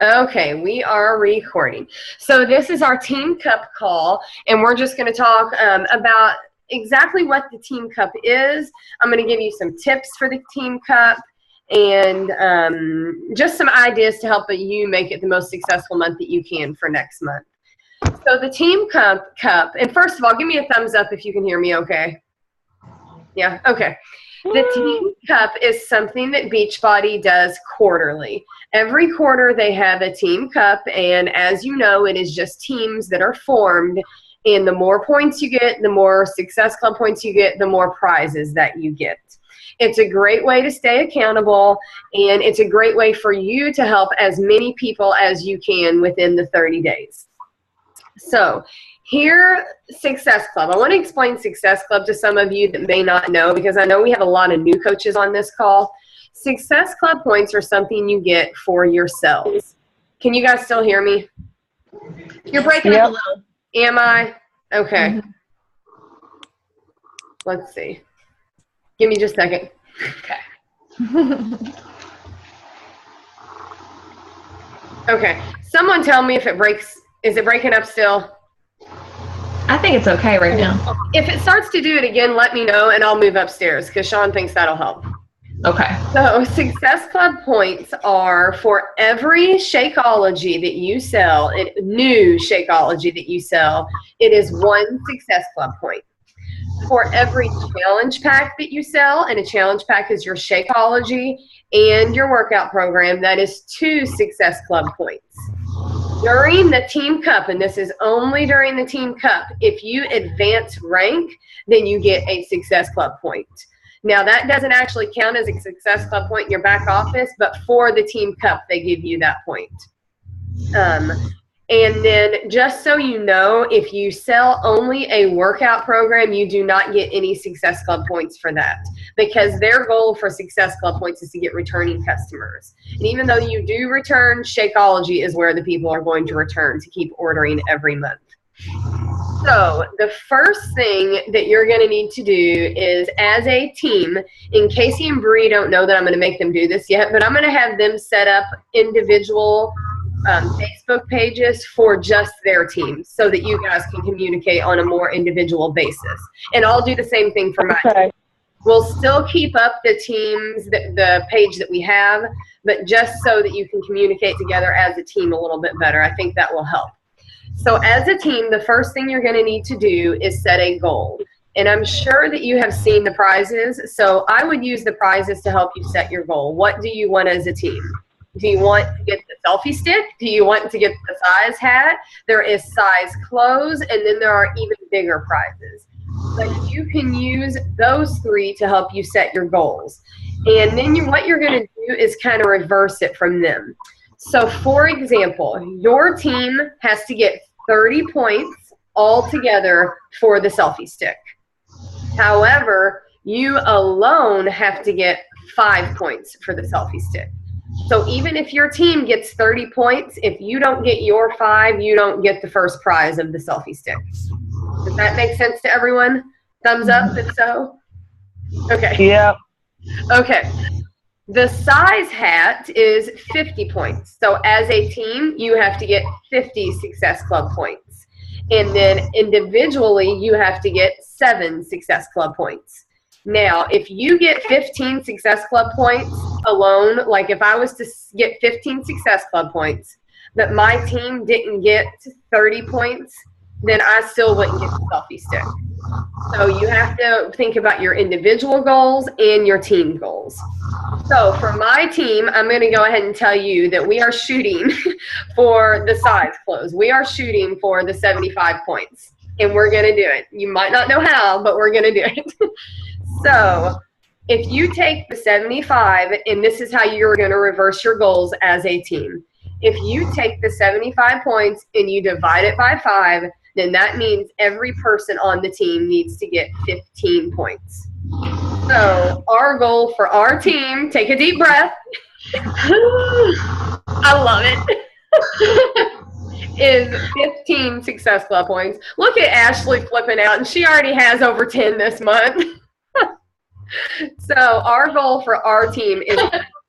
Okay, we are recording. So this is our Team Cup call, and we're just going to talk about exactly what the Team Cup is. I'm going to give you some tips for the Team Cup and just some ideas to help you make it the most successful month that you can for next month. So the Team Cup, and first of all, give me a thumbs up if you can hear me okay. Yeah, okay. The Team Cup is something that Beachbody does quarterly. Every quarter they have a Team Cup, and as you know, it is just teams that are formed, and the more points you get, the more Success Club points you get, the more prizes that you get. It's a great way to stay accountable, and it's a great way for you to help as many people as you can within the 30 days. So here, Success Club. I want to explain Success Club to some of you that may not know, because I know we have a lot of new coaches on this call. Success Club points are something you get for yourselves. Can you guys still hear me? You're breaking up a little. Am I? Okay. Let's see. Give me just a second. Okay. Okay. Someone tell me if it breaks. Is it breaking up still? I think it's okay right now. If it starts to do it again, let me know, and I'll move upstairs because Sean thinks that'll help. Okay. So Success Club points are for every Shakeology that you sell, new Shakeology that you sell, it is 1 Success Club point. For every challenge pack that you sell, and a challenge pack is your Shakeology and your workout program, that is 2 Success Club points. During the Team Cup, and this is only during the Team Cup, if you advance rank, then you get a Success Club point. Now, that doesn't actually count as a Success Club point in your back office, but for the Team Cup, they give you that point. And then just so you know, if you sell only a workout program, you do not get any Success Club points for that, because their goal for Success Club points is to get returning customers. And even though you do return, Shakeology is where the people are going to return to keep ordering every month. So the first thing that you're going to need to do is, as a team, and Casey and Bree don't know that I'm going to make them do this yet, but I'm going to have them set up individual Facebook pages for just their teams so that you guys can communicate on a more individual basis. And I'll do the same thing for my team. We'll still keep up the teams, the page that we have, but just so that you can communicate together as a team a little bit better. I think that will help. So as a team, the first thing you're going to need to do is set a goal. And I'm sure that you have seen the prizes, so I would use the prizes to help you set your goal. What do you want as a team? Do you want to get the selfie stick? Do you want to get the size hat? There is size clothes, and then there are even bigger prizes. But you can use those 3 to help you set your goals. And then what you're going to do is kind of reverse it from them. So, for example, your team has to get 30 points altogether for the selfie stick. However, you alone have to get 5 points for the selfie stick. So even if your team gets 30 points, if you don't get your 5, you don't get the first prize of the selfie stick. Does that make sense to everyone? Thumbs up if so? Okay. Yeah. Okay. The size hat is 50 points. So as a team, you have to get 50 Success Club points. And then individually, you have to get 7 Success Club points. Now, if you get 15 Success Club points alone, like if I was to get 15 Success Club points, but my team didn't get 30 points, then I still wouldn't get the selfie stick. So you have to think about your individual goals and your team goals. So for my team, I'm going to go ahead and tell you that we are shooting for the size clothes. We are shooting for the 75 points, and we're going to do it. You might not know how, but we're going to do it. So if you take the 75, and this is how you're going to reverse your goals as a team. If you take the 75 points and you divide it by 5, then that means every person on the team needs to get 15 points. So our goal for our team, take a deep breath. I love it. Is 15 Success Club points. Look at Ashley flipping out, and she already has over 10 this month. So our goal for our team is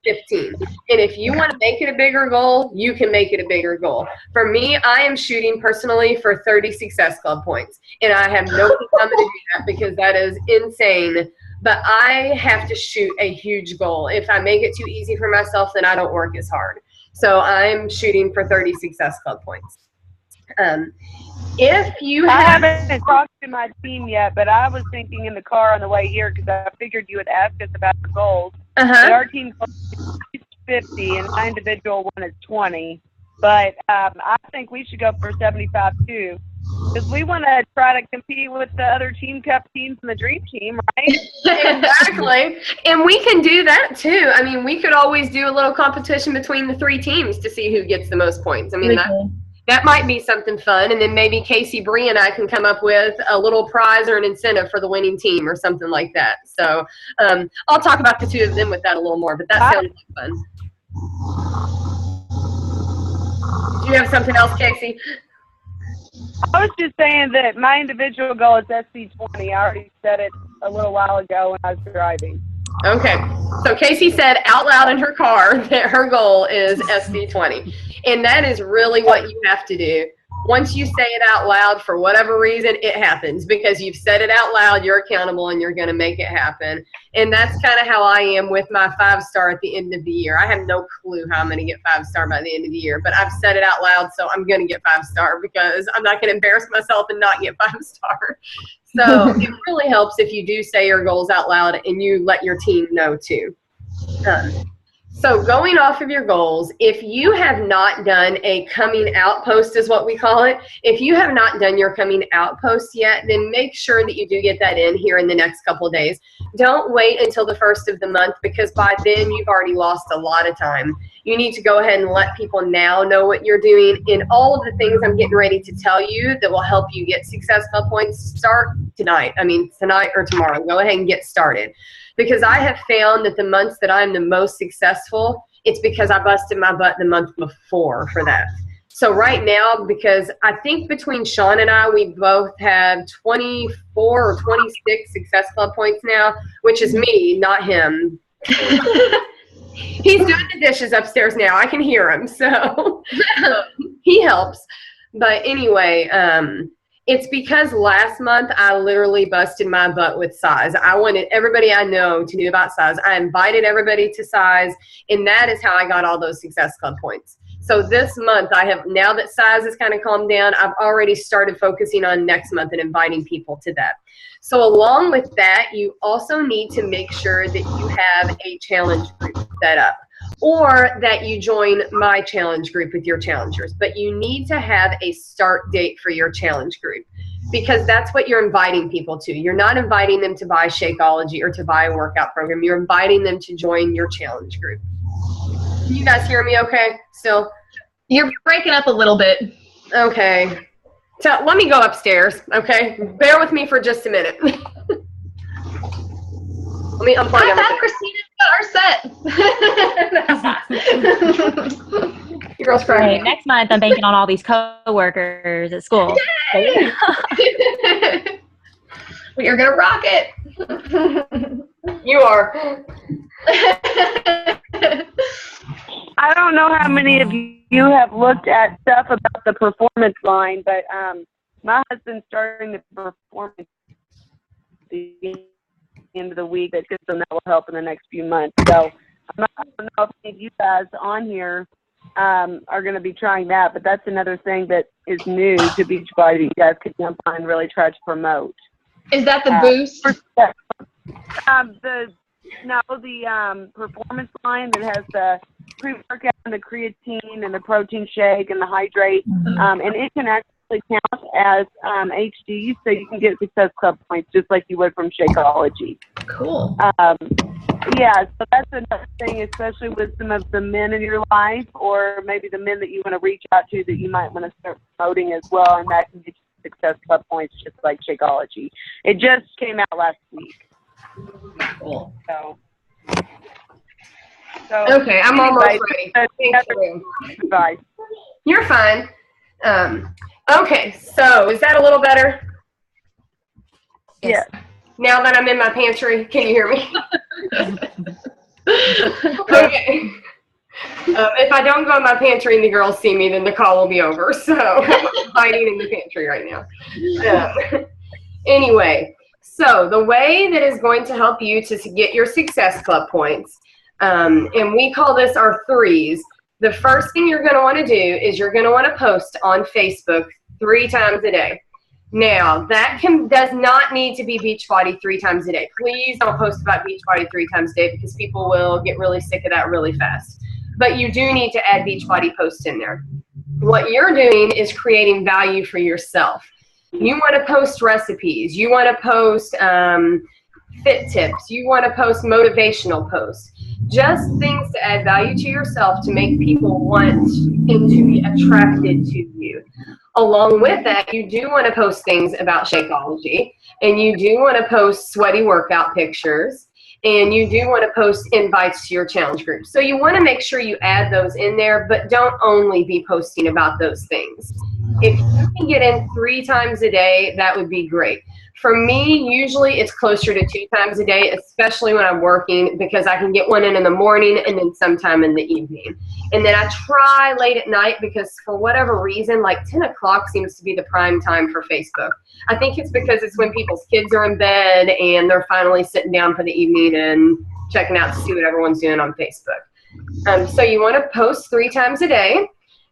15. And if you want to make it a bigger goal, you can make it a bigger goal. For me, I am shooting personally for 30 Success Club points. And I have no clue how to do that because that is insane. But I have to shoot a huge goal. If I make it too easy for myself, then I don't work as hard. So I'm shooting for 30 Success Club points. If you I haven't talked to my team yet, but I was thinking in the car on the way here because I figured you would ask us about the goals. But our team goal is 50 and my individual one is 20. But I think we should go for 75 too, because we want to try to compete with the other Team Cup teams and the Dream Team, right? Exactly. And we can do that too. I mean, we could always do a little competition between the 3 teams to see who gets the most points. I mean, that might be something fun. And then maybe Casey, Bree, and I can come up with a little prize or an incentive for the winning team or something like that. So I'll talk about the 2 of them with that a little more, but that sounds like fun. Do you have something else, Casey? I was just saying that my individual goal is SC20. I already said it a little while ago when I was driving. Okay. So Casey said out loud in her car that her goal is SC20. And that is really what you have to do. Once you say it out loud, for whatever reason, it happens because you've said it out loud, you're accountable, and you're going to make it happen. And that's kind of how I am with my 5-star at the end of the year. I have no clue how I'm going to get 5-star by the end of the year, but I've said it out loud, so I'm going to get 5-star because I'm not going to embarrass myself and not get 5-star. So it really helps if you do say your goals out loud and you let your team know too. So going off of your goals, if you have not done a coming out post is what we call it. If you have not done your coming out post yet, then make sure that you do get that in here in the next couple of days. Don't wait until the first of the month because by then you've already lost a lot of time. You need to go ahead and let people now know what you're doing, and all of the things I'm getting ready to tell you that will help you get Success Club points start tonight. I mean, tonight or tomorrow. Go ahead and get started. Because I have found that the months that I'm the most successful, it's because I busted my butt the month before for that. So right now, because I think between Sean and I, we both have 24 or 26 Success Club points now, which is me, not him. He's doing the dishes upstairs now. I can hear him, so he helps. But anyway, it's because last month I literally busted my butt with size. I wanted everybody I know to know about size. I invited everybody to size, and that is how I got all those Success Club points. So this month I have, now that size has kind of calmed down, I've already started focusing on next month and inviting people to that. So along with that, you also need to make sure that you have a challenge group set up, or that you join my challenge group with your challengers. But you need to have a start date for your challenge group because that's what you're inviting people to. You're not inviting them to buy Shakeology or to buy a workout program. You're inviting them to join your challenge group. Can you guys hear me okay still? You're breaking up a little bit. Okay. So let me go upstairs, okay? Bear with me for just a minute. Let me unplug I everything. thought Christina got our set. Your girl's Hey, crying. next month I'm banking on all these coworkers at school. We are going to rock it. You are. I don't know how many of you have looked at stuff about the performance line, but my husband's starting the performance at the end of the week. That will help in the next few months. So I don't know if any of you guys on here are going to be trying that, but that's another thing that is new to Beachbody that you guys could jump on and really try to promote. Is that the boost? The performance line that has the pre-workout and the creatine and the protein shake and the hydrate, and it can actually count as HD, so you can get Success Club points just like you would from Shakeology. Cool. Yeah, so that's another thing, especially with some of the men in your life, or maybe the men that you want to reach out to that you might want to start promoting as well, and that can get you Success Club points just like Shakeology. It just came out last week. Cool. So Okay, I'm almost ready. Thanks, Advice. You're fine. Okay, so is that a little better? Yes. Now that I'm in my pantry, can you hear me? Okay. If I don't go in my pantry and the girls see me, then the call will be over. So I'm hiding in the pantry right now. Anyway, so the way that is going to help you to get your Success Club points, and we call this our threes. The first thing you're going to want to do is you're going to want to post on Facebook 3 times a day. Now, that does not need to be Beachbody 3 times a day. Please don't post about Beachbody 3 times a day because people will get really sick of that really fast. But you do need to add Beachbody posts in there. What you're doing is creating value for yourself. You want to post recipes. You want to post fit tips. You want to post motivational posts. Just things to add value to yourself to make people want and to be attracted to you. Along with that, you do want to post things about Shakeology, and you do want to post sweaty workout pictures, and you do want to post invites to your challenge group. So you want to make sure you add those in there, but don't only be posting about those things. If you can get in 3 times a day, that would be great. For me, usually it's closer to 2 times a day, especially when I'm working, because I can get one in the morning and then sometime in the evening. And then I try late at night because for whatever reason, like 10 o'clock seems to be the prime time for Facebook. I think it's because it's when people's kids are in bed and they're finally sitting down for the evening and checking out to see what everyone's doing on Facebook. So you want to post 3 times a day,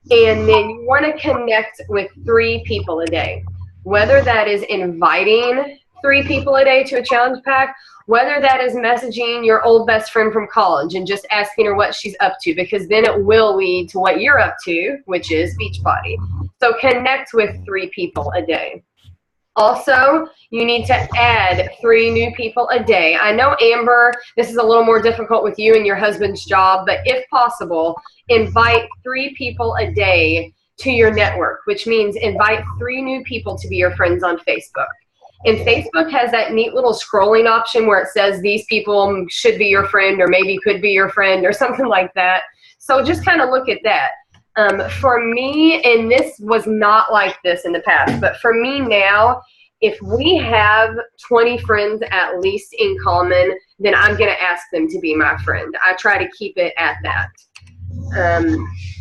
and then you want to connect with 3 people a day. Whether that is inviting 3 people a day to a challenge pack, whether that is messaging your old best friend from college and just asking her what she's up to, because then it will lead to what you're up to, which is Beachbody. So connect with 3 people a day. Also, you need to add 3 new people a day. I know, Amber, this is a little more difficult with you and your husband's job, but if possible, invite 3 people a day to your network, which means invite 3 new people to be your friends on Facebook. And Facebook has that neat little scrolling option where it says these people should be your friend or maybe could be your friend or something like that. So just kind of look at that. For me, and this was not like this in the past, but for me now, if we have 20 friends at least in common, then I'm going to ask them to be my friend. I try to keep it at that.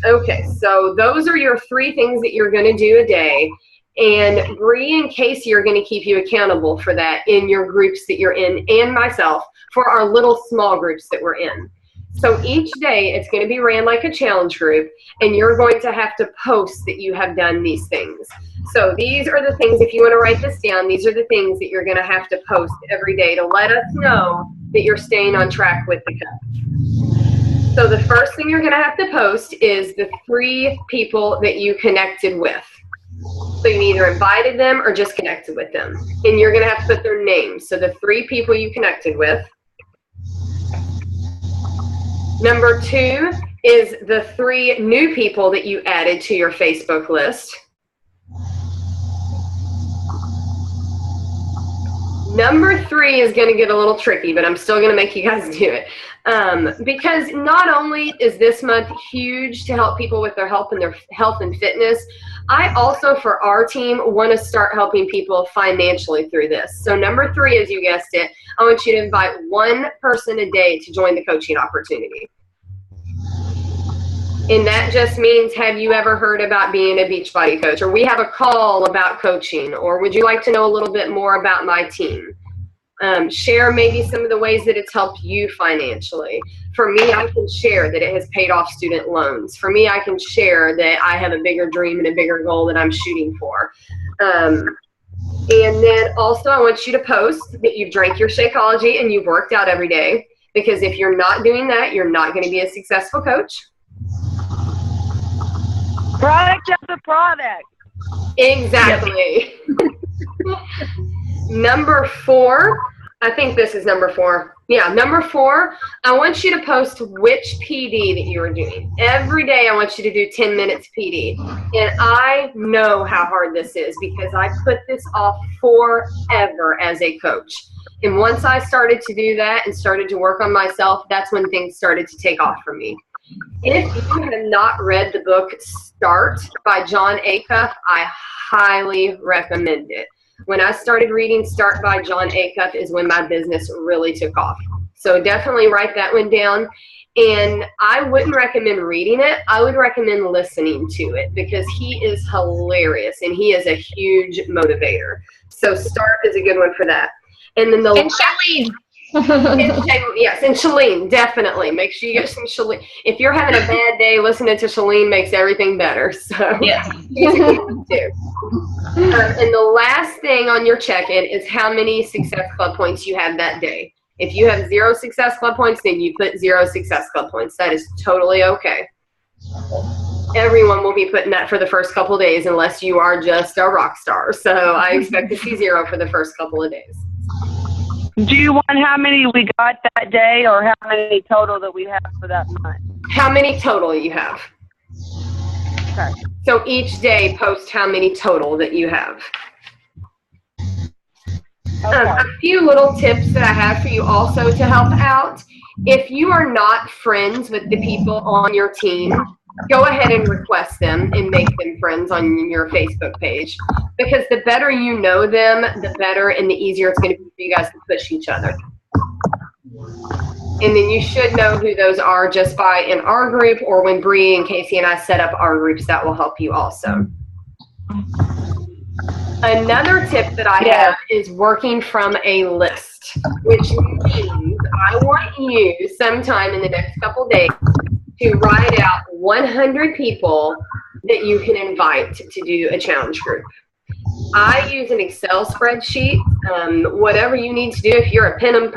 Okay, so those are your 3 things that you're going to do a day. And Bree and Casey are going to keep you accountable for that in your groups that you're in, and myself for our little small groups that we're in. So each day it's going to be ran like a challenge group, and you're going to have to post that you have done these things. So these are the things, if you want to write this down, these are the things that you're going to have to post every day to let us know that you're staying on track with the cup. So the first thing you're going to have to post is the 3 people that you connected with. So you either invited them or just connected with them. And you're going to have to put their names. So the 3 people you connected with. Number 2 is the 3 new people that you added to your Facebook list. Number 3 is going to get a little tricky, but I'm still going to make you guys do it. Because not only is this month huge to help people with their health and fitness, I also, for our team, want to start helping people financially through this. So number 3, as you guessed it, I want you to invite 1 person a day to join the coaching opportunity. And that just means, have you ever heard about being a Beachbody coach? Or we have a call about coaching. Or would you like to know a little bit more about my team? Share maybe some of the ways that it's helped you financially. For me, I can share that it has paid off student loans. For me, I can share that I have a bigger dream and a bigger goal that I'm shooting for. And then also, I want you to post that you've drank your Shakeology and you've worked out every day. Because if you're not doing that, you're not going to be a successful coach. Product of the product. Exactly. Number 4, I think this is number 4. Yeah, number 4, I want you to post which PD that you are doing. Every day I want you to do 10 minutes PD. And I know how hard this is because I put this off forever as a coach. And once I started to do that and started to work on myself, that's when things started to take off for me. If you have not read the book Start by Jon Acuff, I highly recommend it. When I started reading Start by Jon Acuff is when my business really took off. So definitely write that one down. And I wouldn't recommend reading it. I would recommend listening to it because he is hilarious and he is a huge motivator. So Start is a good one for that. And then And Shalene. yes, and Shalene, definitely. Make sure you get some Shalene. If you're having a bad day, listening to Shalene makes everything better. So Yes. she's a good one too. And the last thing on your check-in is how many Success Club points you have that day. If you have 0 Success Club points, then you put 0 Success Club points. That is totally okay. Everyone will be putting that for the first couple of days unless you are just a rock star. So I expect to see 0 for the first couple of days. Do you want how many we got that day or how many total that we have for that month? How many total you have? Okay. So each day post how many total that you have. Okay. A few little tips that I have for you also to help out. If you are not friends with the people on your team, go ahead and request them and make them friends on your Facebook page. Because the better you know them, the better and the easier it's going to be for you guys to push each other. And then you should know who those are just by in our group or when Bree and Casey and I set up our groups, that will help you also. Another tip that I have is working from a list, which means I want you sometime in the next couple days to write out 100 people that you can invite to do a challenge group. I use an Excel spreadsheet, whatever you need to do. If you're a pen and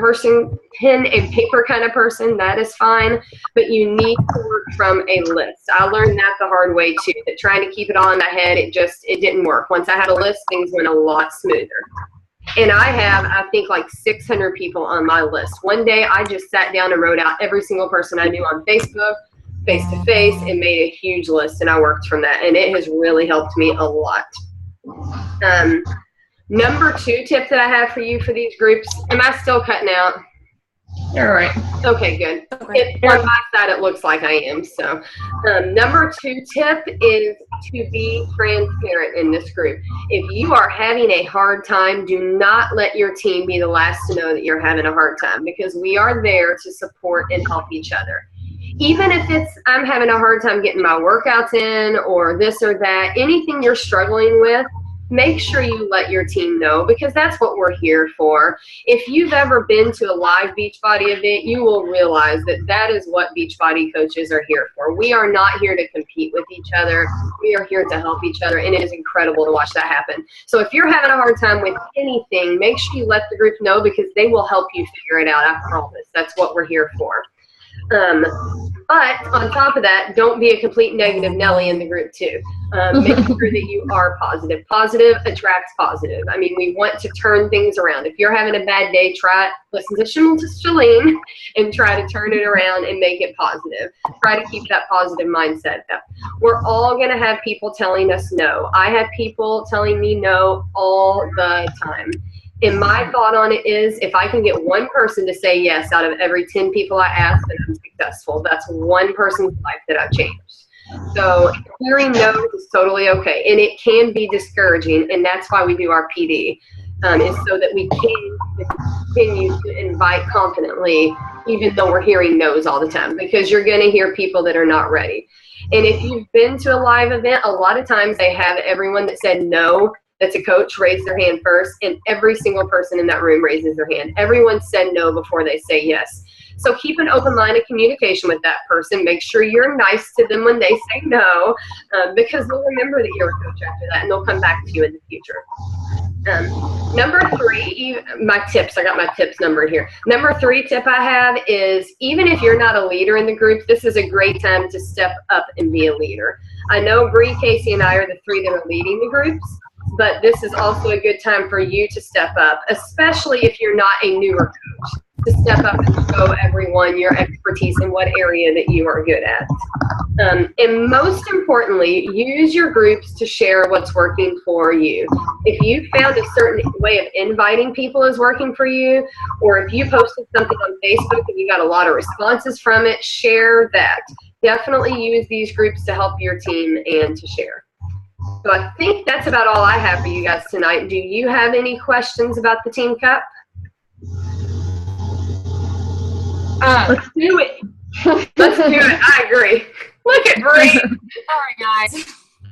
paper kind of person, that is fine, but you need to work from a list. I learned that the hard way too, that trying to keep it all in my head, it didn't work. Once I had a list, things went a lot smoother. And I have, I think, like 600 people on my list. One day I just sat down and wrote out every single person I knew on Facebook, face-to-face, and made a huge list, and I worked from that, and it has really helped me a lot. Number 2 tip that I have for you for these groups, am I still cutting out? You're right. Okay, good. On my side, it looks like I am. So number 2 tip is to be transparent in this group. If you are having a hard time, do not let your team be the last to know that you're having a hard time, because we are there to support and help each other. Even if it's I'm having a hard time getting my workouts in or this or that, anything you're struggling with, make sure you let your team know, because that's what we're here for. If you've ever been to a live Beachbody event, you will realize that that is what Beachbody coaches are here for. We are not here to compete with each other. We are here to help each other, and it is incredible to watch that happen. So if you're having a hard time with anything, make sure you let the group know, because they will help you figure it out. I promise. That's what we're here for. But on top of that, don't be a complete negative Nelly in the group too. Make sure that you are positive. Positive attracts positive. I mean, we want to turn things around. If you're having a bad day, listen to Shalene and try to turn it around and make it positive. Try to keep that positive mindset. We're all going to have people telling us no. I have people telling me no all the time. And my thought on it is, if I can get one person to say yes out of every 10 people I ask, then I'm successful. That's one person's life that I've changed. So hearing no is totally okay. And it can be discouraging, and that's why we do our PD, is so that we can continue to invite confidently, even though we're hearing no's all the time, because you're going to hear people that are not ready. And if you've been to a live event, a lot of times they have everyone that said no that's a coach raise their hand first, and every single person in that room raises their hand. Everyone said no before they say yes. So keep an open line of communication with that person. Make sure you're nice to them when they say no, because they'll remember that you're a coach after that, and they'll come back to you in the future. Number 3, my tips, I got my tips numbered here. Number 3 tip I have is, even if you're not a leader in the group, this is a great time to step up and be a leader. I know Bree, Casey, and I are the 3 that are leading the groups, but this is also a good time for you to step up, especially if you're not a newer coach, to step up and show everyone your expertise in what area that you are good at. And most importantly, use your groups to share what's working for you. If you found a certain way of inviting people is working for you, or if you posted something on Facebook and you got a lot of responses from it, share that. Definitely use these groups to help your team and to share. So I think that's about all I have for you guys tonight. Do you have any questions about the Team Cup? Let's do it. Let's do it. I agree. Look at Bree. Sorry, guys.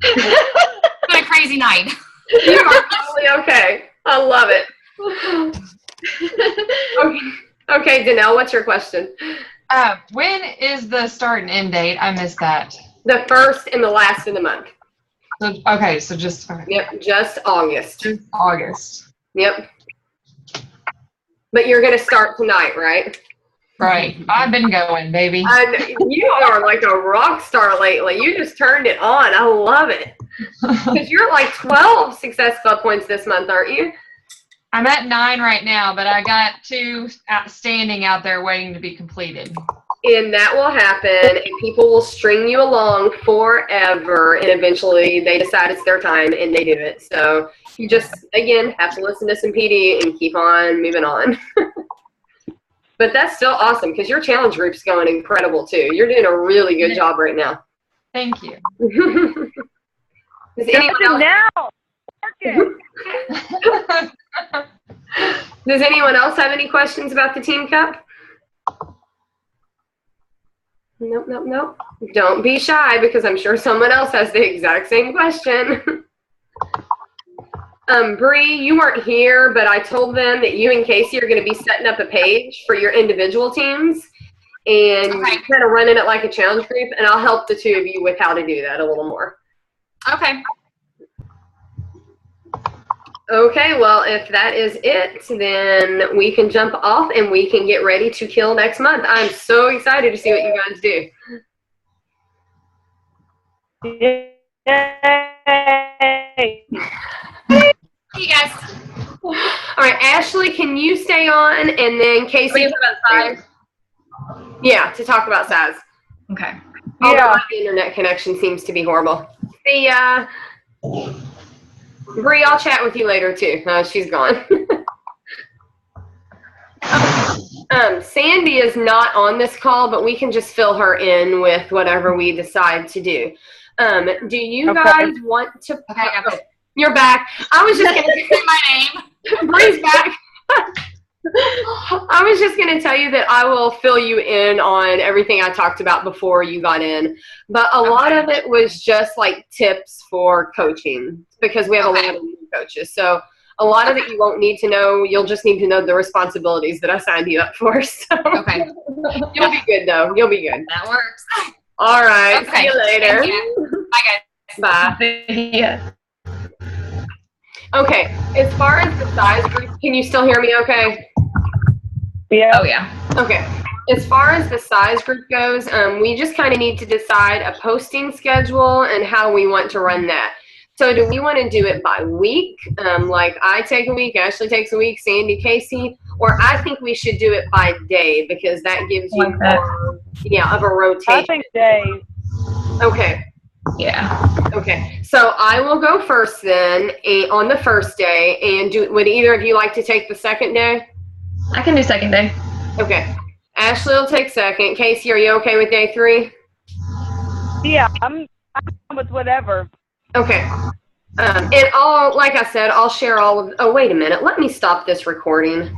It's been a crazy night. You are totally okay. I love it. Okay, Danelle, what's your question? When is the start and end date? I missed that. The first and the last of the month. So, okay, so just Yep, just August. August. Yep. But you're going to start tonight, right? Right. I've been going, baby. And you are like a rock star lately. You just turned it on. I love it. Because you're at like 12 Success Club points this month, aren't you? I'm at 9 right now, but I got 2 outstanding out there waiting to be completed. And that will happen, and people will string you along forever, and eventually they decide it's their time, and they do it. So you just, again, have to listen to some PD and keep on moving on. But that's still awesome, because your challenge group's going incredible, too. You're doing a really good job right now. Thank you. Does anyone else, Now, work it. does anyone else have any questions about the Team Cup? Nope. Don't be shy, because I'm sure someone else has the exact same question. Bree, you weren't here, but I told them that you and Casey are going to be setting up a page for your individual teams and kind of running it like a challenge group, and I'll help the two of you with how to do that a little more. Okay. Okay, well, if that is it, then we can jump off and we can get ready to kill next month. I'm so excited to see what you guys do. Yay. Hey, guys. All right, Ashley, can you stay on, and then Casey? Yeah, to talk about size. Okay. Although Yeah. my internet connection seems to be horrible. See ya. Bree, I'll chat with you later too. She's gone. Sandy is not on this call, but we can just fill her in with whatever we decide to do. Do you guys want to? Okay, I got it. You're back. I was just gonna Say my name. Bree's back. I was just going to tell you that I will fill you in on everything I talked about before you got in. But a lot of it was just like tips for coaching, because we have a lot of new coaches. So a lot of it you won't need to know. You'll just need to know the responsibilities that I signed you up for. So Okay. you'll be good, though. You'll be good. That works. All right. Okay. See you later. Thank you. Bye, guys. Bye. Yeah. Okay. As far as the size group, can you still hear me okay? Yeah. Oh, yeah. Okay. As far as the size group goes, we just kind of need to decide a posting schedule and how we want to run that. So do we want to do it by week? Like I take a week, Ashley takes a week, Sandy, Casey, or I think we should do it by day, because that gives you more, of a rotation. I think days. Okay. Yeah. Okay. So I will go first then on the first day, and would either of you like to take the second day? I can do second day. Okay. Ashley will take second. Casey, are you okay with day 3? Yeah, I'm with whatever. Okay. And like I said, I'll share all of, oh, wait a minute. Let me stop this recording.